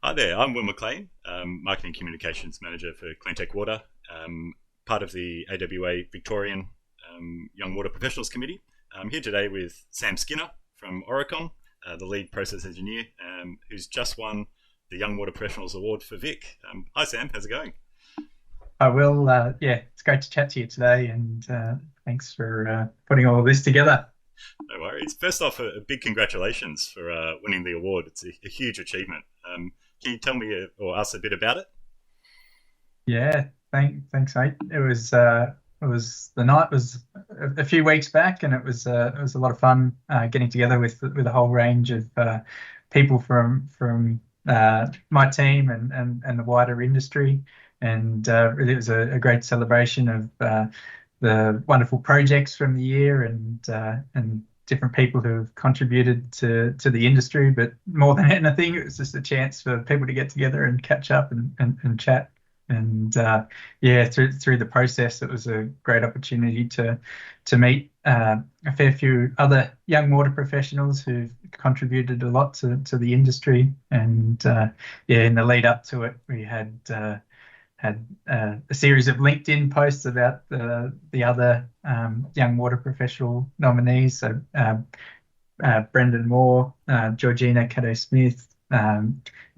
Hi there, I'm Will McLean, Marketing Communications Manager for Cleantech Water, part of the AWA Victorian Young Water Professionals Committee. I'm here today with Sam Skinner from Oricon, the lead process engineer, who's just won the Young Water Professionals Award for Vic. Hi Sam, how's it going? I will. Yeah, it's great to chat to you today, and thanks for putting all of this together. No worries. First off, a big congratulations for winning the award. It's a huge achievement. Can you tell me or us a bit about it? Yeah, thanks, mate. It was the night was a few weeks back, and it was a lot of fun getting together with a whole range of people from my team and the wider industry, and really it was a great celebration of the wonderful projects from the year and different people who have contributed to the industry. But more than anything, it was just a chance for people to get together and catch up and chat. And yeah, through the process, it was a great opportunity to meet a fair few other young water professionals who've contributed a lot to the industry. And yeah, in the lead up to it, we had a series of LinkedIn posts about the other young water professional nominees. So Brendan Moore, Georgina Caddo-Smith,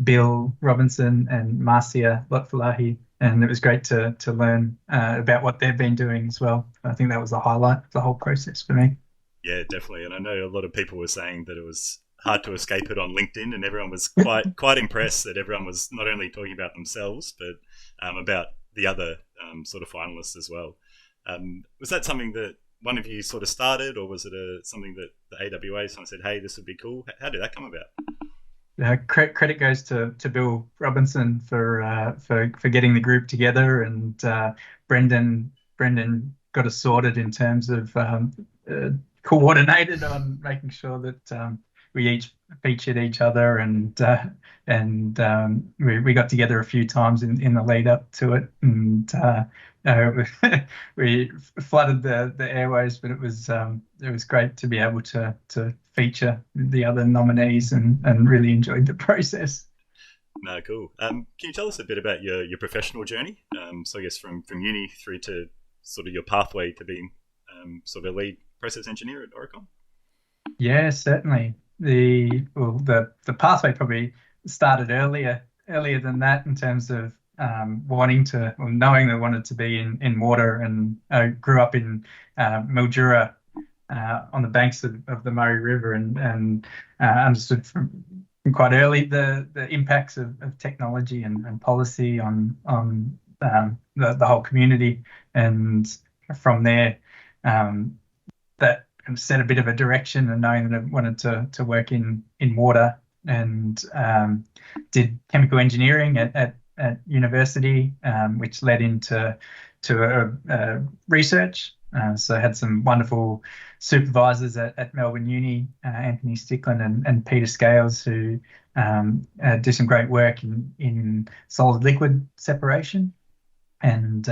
Bill Robinson, and Marcia Lotfulahi. And it was great to learn about what they've been doing as well. I think that was the highlight of the whole process for me. Yeah, definitely. And I know a lot of people were saying that it was hard to escape it on LinkedIn, and everyone was quite impressed that everyone was not only talking about themselves but about the other sort of finalists as well. Was that something that one of you sort of started, or was it something that the AWA someone said, "Hey, this would be cool"? How did that come about? Credit goes to Bill Robinson for getting the group together, and Brendan got us sorted in terms of coordinated on making sure that we each featured each other, and we got together a few times in the lead up to it, and uh, we flooded the airways. But it was great to be able to feature the other nominees and really enjoyed the process. No, cool. Can you tell us a bit about your professional journey? So I guess from uni through to sort of your pathway to being sort of a lead process engineer at Oricon. Yeah, certainly. The pathway probably started earlier than that in terms of wanting to or knowing that I wanted to be in water, and I grew up in Mildura on the banks of the Murray River, and understood from quite early the impacts of technology and policy on the whole community. And from there, um, that kind of set a bit of a direction, and knowing that I wanted to work in water, and did chemical engineering at university, which led into research. So I had some wonderful supervisors at Melbourne Uni, Anthony Stickland and Peter Scales, who do some great work in solid liquid separation. And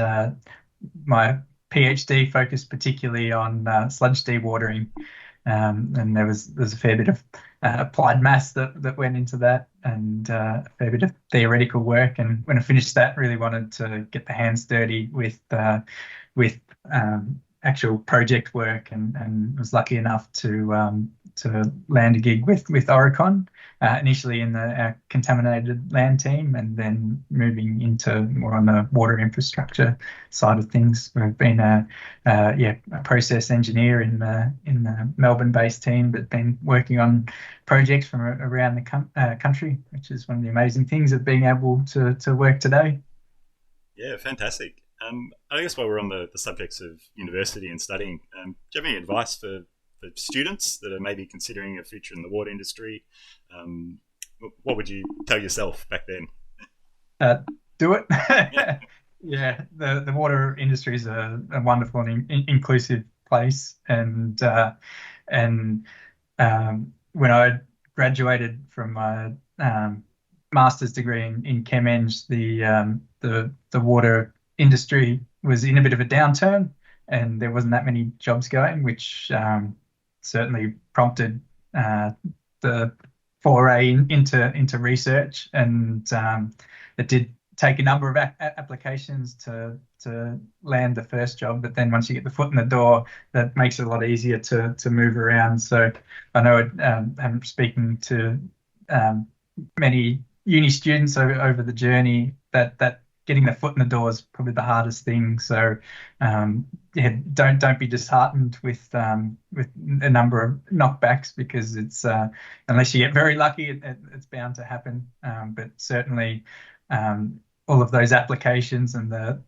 my PhD focused particularly on sludge dewatering, and there's a fair bit of applied maths that went into that, and a fair bit of theoretical work. And when I finished that, really wanted to get the hands dirty with actual project work, and was lucky enough to land a gig with Oricon, initially in the contaminated land team, and then moving into more on the water infrastructure side of things. We've been a process engineer in the Melbourne-based team, but been working on projects from around the country, which is one of the amazing things of being able to work today. Yeah, fantastic. I guess while we're on the subjects of university and studying, do you have any advice for students that are maybe considering a future in the water industry? Um, what would you tell yourself back then? Uh, do it. Yeah, Yeah, the water industry is a wonderful and inclusive place, and when I graduated from my master's degree in Chem Eng, the water industry was in a bit of a downturn, and there wasn't that many jobs going, which certainly prompted uh, the foray into research, and it did take a number of applications to land the first job. But then once you get the foot in the door, that makes it a lot easier to move around. So I know I'm speaking to many uni students over the journey that getting the foot in the door is probably the hardest thing. So yeah, don't be disheartened with a number of knockbacks, because it's unless you get very lucky, it's bound to happen. But certainly, all of those applications and the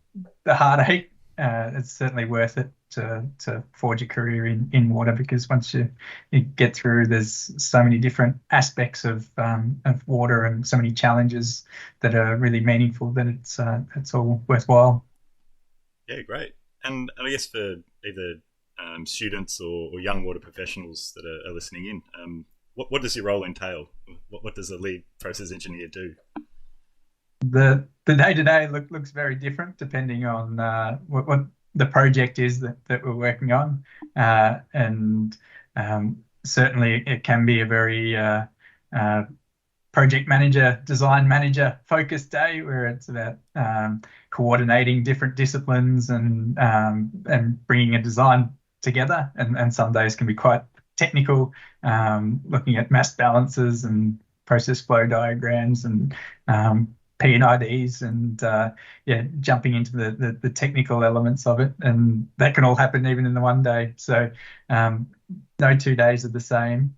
heartache, it's certainly worth it to forge a career in water, because once you get through, there's so many different aspects of water and so many challenges that are really meaningful that it's all worthwhile. Yeah, great. And I guess for either students or young water professionals that are listening in, what does your role entail? What does a lead process engineer do? The day-to-day looks very different depending on what the project is that we're working on, and certainly it can be a very project manager, design manager focused day, where it's about coordinating different disciplines and bringing a design together. And some days can be quite technical, looking at mass balances and process flow diagrams and P&IDs and yeah, jumping into the technical elements of it, and that can all happen even in the one day. So no 2 days are the same.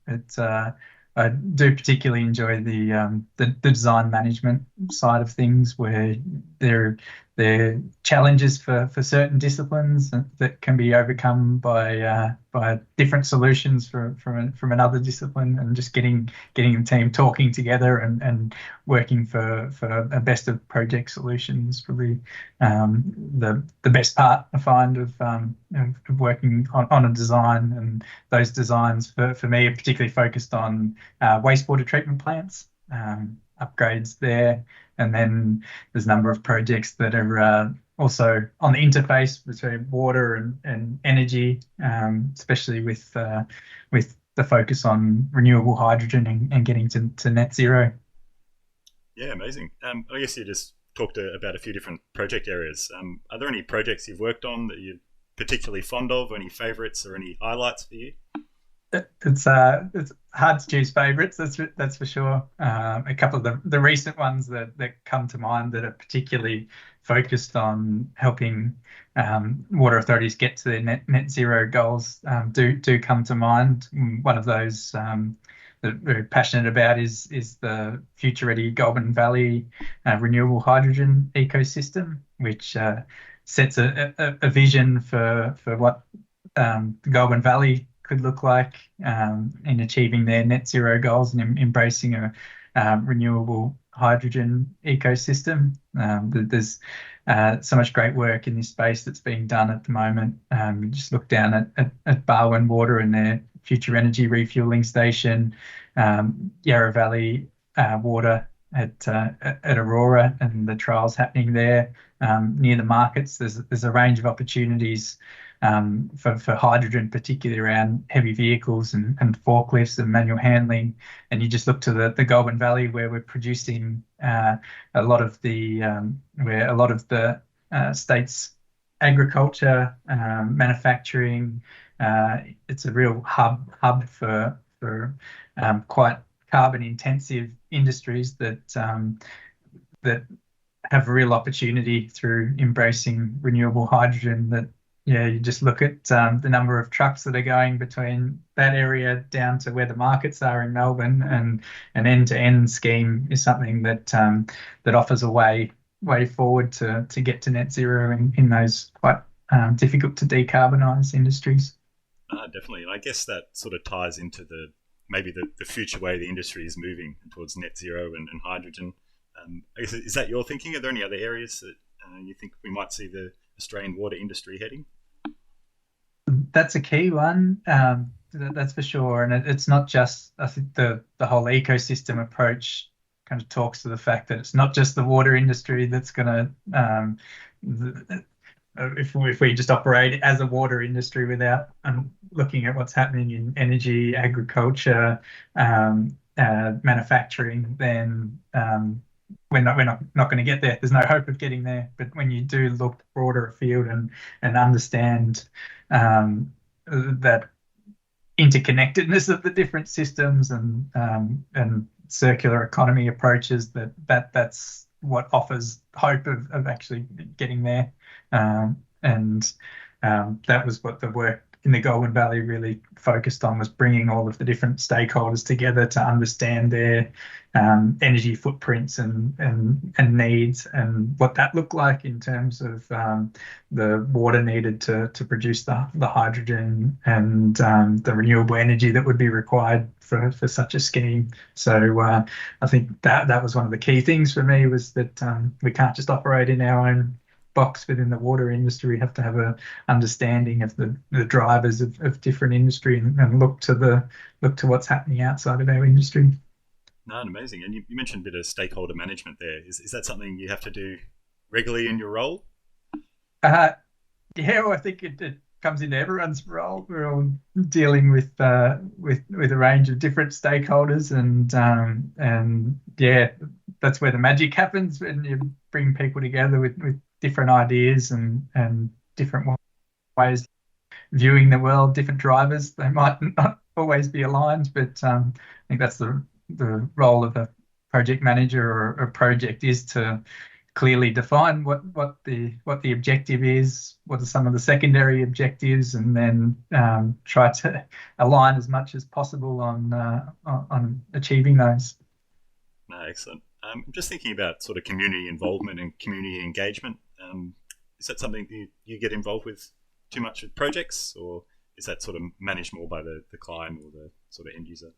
I do particularly enjoy the design management side of things, where there are challenges for certain disciplines that can be overcome by different solutions from another discipline, and just getting the team talking together and working for a best of project solutions, probably the best part I find of working on a design. And those designs for me are particularly focused on wastewater treatment plants, upgrades there. And then there's a number of projects that are also on the interface between water and energy, especially with the focus on renewable hydrogen and getting to net zero. Yeah, amazing. I guess you just talked about a few different project areas. Are there any projects you've worked on that you're particularly fond of, or any favourites or any highlights for you? It's hard to choose favourites. That's for sure. A couple of the recent ones that come to mind that are particularly focused on helping water authorities get to their net zero goals do come to mind. One of those that I'm very passionate about is the Future Ready Goulburn Valley renewable hydrogen ecosystem, which sets a vision for what the Goulburn Valley could look like in achieving their net zero goals and embracing a renewable hydrogen ecosystem. There's so much great work in this space that's being done at the moment. Just look down at Barwon Water and their future energy refueling station, Yarra Valley Water at Aurora, and the trials happening there near the markets. There's a range of opportunities for hydrogen, particularly around heavy vehicles and forklifts and manual handling. And you just look to the Goulburn Valley, where we're producing a lot of the state's agriculture, manufacturing. It's a real hub for quite carbon intensive industries that have a real opportunity through embracing renewable hydrogen. That, yeah, you just look at the number of trucks that are going between that area down to where the markets are in Melbourne, and an end-to-end scheme is something that offers a way forward to get to net zero in those quite difficult to decarbonise industries. Definitely. And I guess that sort of ties into maybe the future way the industry is moving towards net zero and hydrogen. I guess, is that your thinking? Are there any other areas that you think we might see the Australian water industry heading? That's a key one. That's for sure. And it's not just, I think the whole ecosystem approach kind of talks to the fact that it's not just the water industry that's going to, if we just operate as a water industry without looking at what's happening in energy, agriculture, manufacturing, then we're not going to get there. There's no hope of getting there. But when you do look broader afield and understand that interconnectedness of the different systems and circular economy approaches, that's what offers hope of actually getting there. And that was what the work in the Goulburn Valley really focused on, was bringing all of the different stakeholders together to understand their energy footprints and needs, and what that looked like in terms of the water needed to produce the hydrogen and the renewable energy that would be required for such a scheme. So I think that was one of the key things for me, was that we can't just operate in our own box within the water industry. We have to have a understanding of the drivers of different industry and look to what's happening outside of our industry. No, amazing. And you mentioned a bit of stakeholder management there. Is that something you have to do regularly in your role? Yeah, well, I think it comes into everyone's role. We're all dealing with a range of different stakeholders, and yeah, that's where the magic happens, when you bring people together with different ideas and different ways of viewing the world, different drivers. They might not always be aligned, but I think that's the role of a project manager or a project, is to clearly define what the objective is, what are some of the secondary objectives, and then try to align as much as possible on achieving those. No, excellent. I'm just thinking about sort of community involvement and community engagement. Is that something you get involved with too much with projects, or is that sort of managed more by the client or the sort of end user?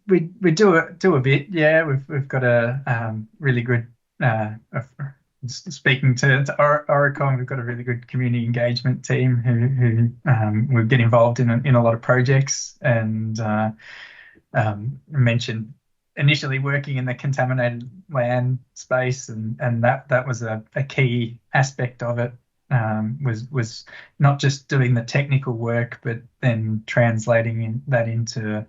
We do a bit, yeah. We've got a really good speaking to Oricon, we've got a really good community engagement team who we get involved in a lot of projects, and mentioned initially working in the contaminated land space, and that was a key aspect of it. Was not just doing the technical work, but then translating that into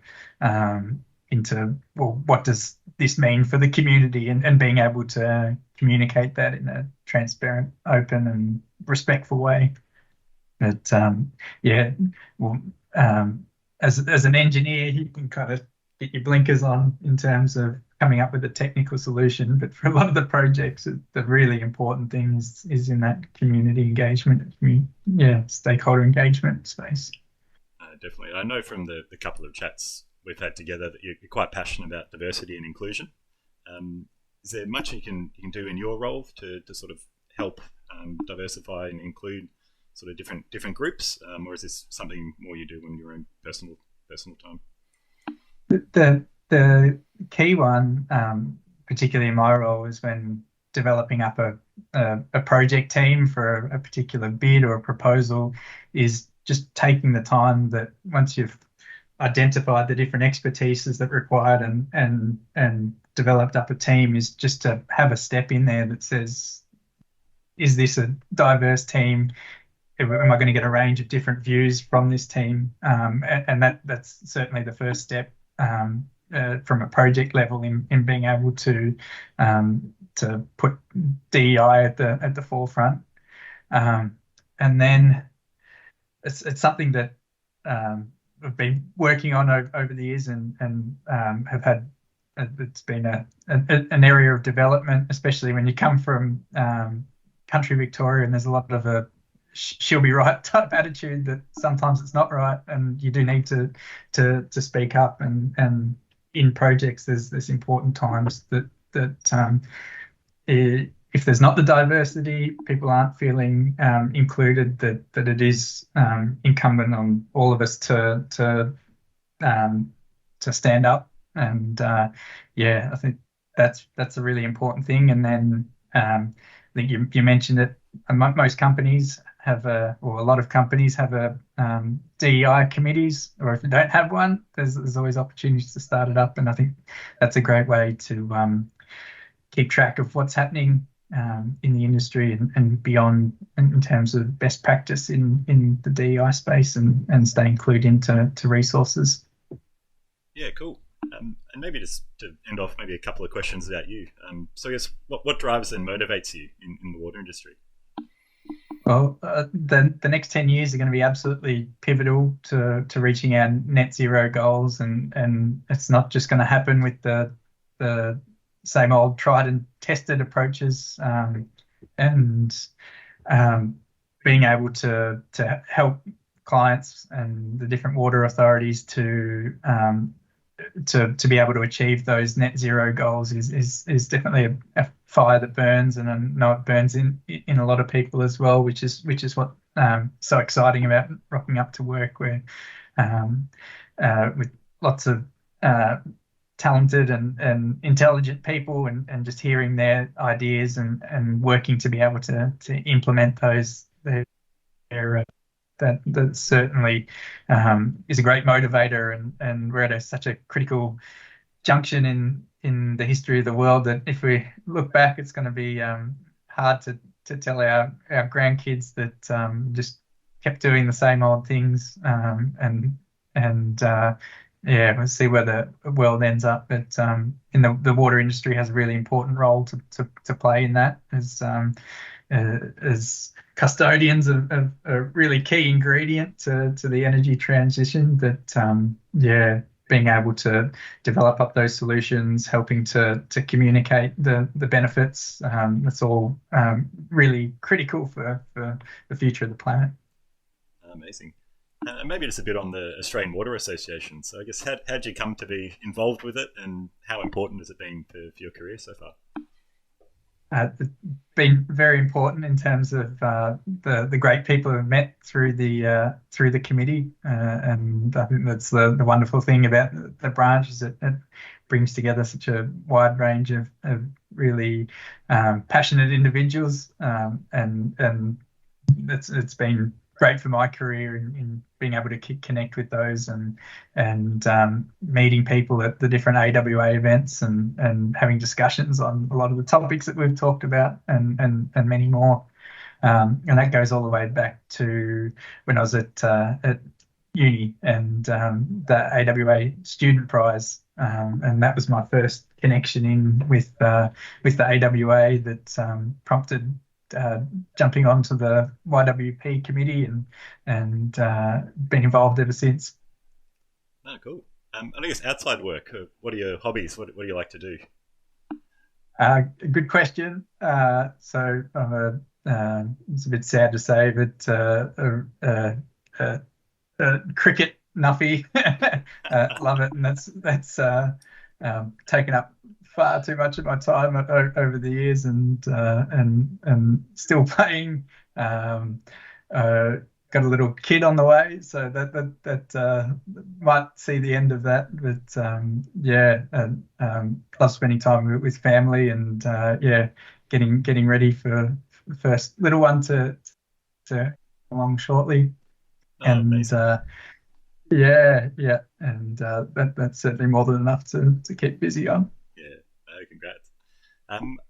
well, what does this mean for the community, and being able to communicate that in a transparent, open, and respectful way. But yeah, well, as an engineer, you can kind of get your blinkers on in terms of coming up with a technical solution, but for a lot of the projects, the really important thing is in that community engagement, stakeholder engagement space. Definitely. I know from the couple of chats we've had together that you're quite passionate about diversity and inclusion. Is there much you can do in your role to sort of help diversify and include sort of different groups, or is this something more you do in your own personal time? The key one, particularly in my role, is when developing up a project team for a particular bid or a proposal, is just taking the time that once you've identified the different expertises that are required and developed up a team, is just to have a step in there that says, is this a diverse team? Am I going to get a range of different views from this team? And that's certainly the first step from a project level in being able to put DEI at the forefront. And then it's something that I've been working on over the years, and have had. It's been an area of development, especially when you come from country Victoria, and there's a lot of a she'll be right type attitude that sometimes it's not right, and you do need to speak up. And in projects, there's important times that if there's not the diversity, people aren't feeling included, that it is incumbent on all of us to stand up. And yeah, I think that's a really important thing. And then I think you mentioned it. Most companies have or a lot of companies have DEI committees, or if you don't have one, there's always opportunities to start it up. And I think that's a great way to keep track of what's happening in the industry and beyond, in terms of best practice in the DEI space, and staying clued into resources. Yeah, cool. And maybe just to end off, maybe a couple of questions about you. So I guess what drives and motivates you in the water industry? Well, the next 10 years are going to be absolutely pivotal to reaching our net zero goals, and it's not just going to happen with the same old tried and tested approaches, and being able to help clients and the different water authorities to be able to achieve those net zero goals is definitely a fire that burns, and I know it burns in a lot of people as well, which is what so exciting about rocking up to work, where with lots of talented and intelligent people, and just hearing their ideas and working to be able to implement those their that certainly is a great motivator, and we're at such a critical junction in the history of the world that if we look back, it's going to be hard to tell our grandkids that just kept doing the same old things, and yeah, we'll see where the world ends up. But in the water industry has a really important role to play in that, as custodians of a really key ingredient to the energy transition. But yeah, being able to develop up those solutions, helping to communicate the benefits, that's all really critical for the future of the planet. Amazing. And maybe just a bit on the Australian Water Association. So I guess how did you come to be involved with it, and how important has it been for your career so far? It's been very important in terms of the great people I've met through the committee, and I think that's the wonderful thing about the branch, is it brings together such a wide range of really passionate individuals, and it's been great for my career in being able to connect with those, and meeting people at the different AWA events, and having discussions on a lot of the topics that we've talked about, and many more. And that goes all the way back to when I was at uni, and the AWA Student Prize, and that was my first connection in with the AWA that prompted jumping onto the YWP committee, and been involved ever since. Oh, cool. And I guess outside work, what are your hobbies? What do you like to do? Good question. So I'm it's a bit sad to say, but cricket nuffy. Love it, and that's taken up far too much of my time over the years, and still playing. Got a little kid on the way, so that might see the end of that. But yeah, love spending time with family, and yeah, getting ready for the first little one to come along shortly. Oh, And amazing. yeah, and that's certainly more than enough to keep busy on. Yeah, congrats.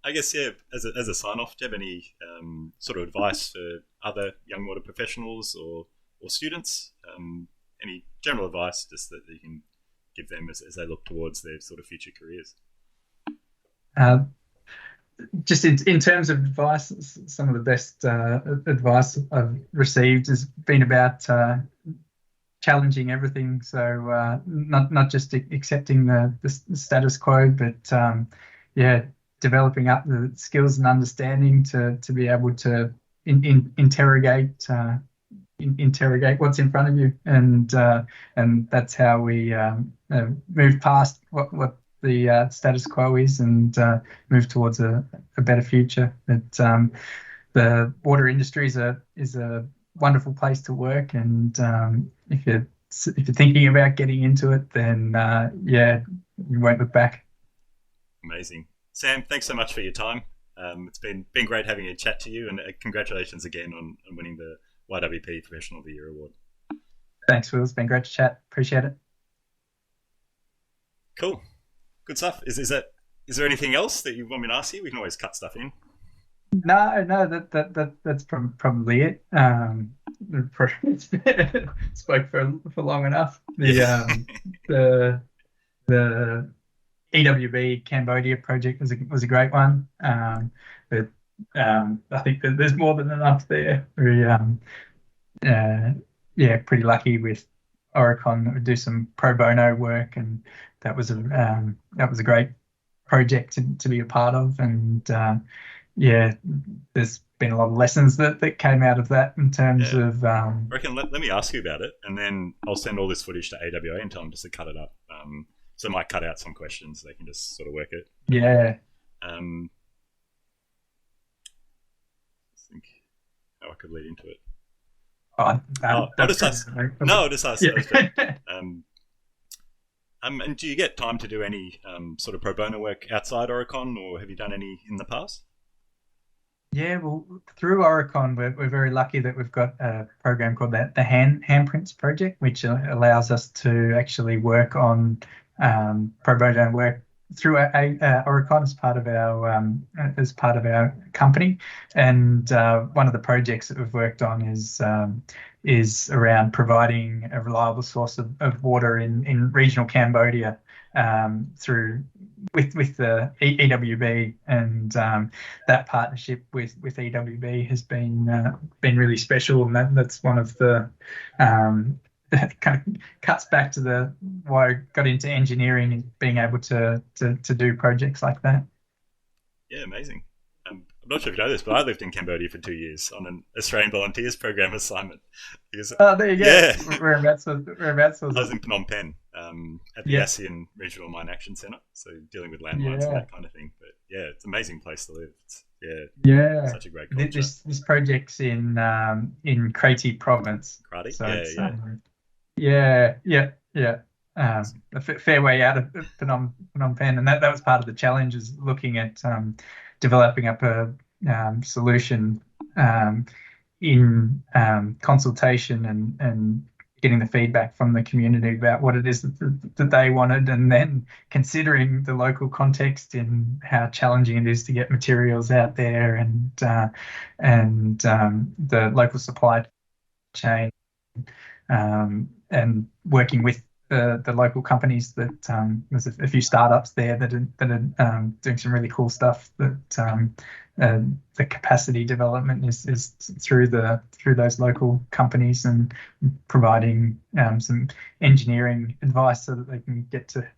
I guess, yeah, as a sign off, do you have any sort of advice for other young water professionals or students? Any general advice just that you can give them as they look towards their sort of future careers? Uh, just in terms of advice, some of the best advice I've received has been about challenging everything. So not just accepting the status quo, but yeah, developing up the skills and understanding to be able to interrogate what's in front of you, and that's how we move past what the status quo is, and move towards a better future. But the water industry is a wonderful place to work, and if you're thinking about getting into it, then yeah, you won't look back. Amazing. Sam, thanks so much for your time. It's been great having a chat to you, and congratulations again on winning the YWP Professional of the Year award. Thanks, Will. It's been great to chat. Appreciate it. Cool, good stuff. Is there anything else that you want me to ask you? We can always cut stuff in. No, that's probably it. Spoke for long enough. Yeah. The the EWB Cambodia project was a great one. But I think that there's more than enough there. Yeah, pretty lucky with Oricon. We do some pro bono work, and that was a great project to be a part of. And yeah, there's been a lot of lessons that came out of that in terms of. I reckon let me ask you about it, and then I'll send all this footage to AWA and tell them just to cut it up. So I might cut out some questions. They can just sort of work it. Yeah. I think how I could lead into it. I'll just ask. No, I'll just ask. Yeah. And do you get time to do any sort of pro bono work outside Oricon, or have you done any in the past? Yeah, well, through Oricon, we're very lucky that we've got a program called the Handprints Project, which allows us to actually work on pro bono work through Oricon as part of our company. And one of the projects that we've worked on is around providing a reliable source of water in regional Cambodia through with the EWB, and that partnership with EWB has been really special, and that's one of the kind of cuts back to why I got into engineering and being able to do projects like that. Yeah, amazing. I'm not sure if you know this, but I lived in Cambodia for 2 years on an Australian Volunteers Program assignment. Oh, there you go. Yeah. Whereabouts was I was in Phnom Penh at the ASEAN Regional Mine Action Centre, so dealing with landmines and that kind of thing. But yeah, it's an amazing place to live. Such a great culture. This project's in Kratie Province. Kratie? So yeah. A fair way out of Phnom Penh, and that was part of the challenge, is looking at developing up a solution in consultation and getting the feedback from the community about what it is that they wanted, and then considering the local context in how challenging it is to get materials out there, and the local supply chain, and working with the local companies. That there's a few startups there that are doing some really cool stuff. That the capacity development is through those local companies, and providing some engineering advice so that they can get to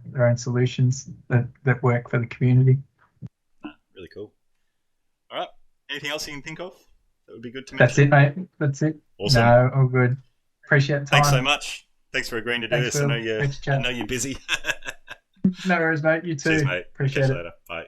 their own solutions that work for the community. Really cool. All right. Anything else you can think of that would be good to mention? That's it, mate. That's it. Awesome. No, all good. Appreciate the time. Thanks so much. Thanks for agreeing to do this. I know you're busy. No worries, mate. You too. Cheers, mate. Appreciate it. Later. Bye.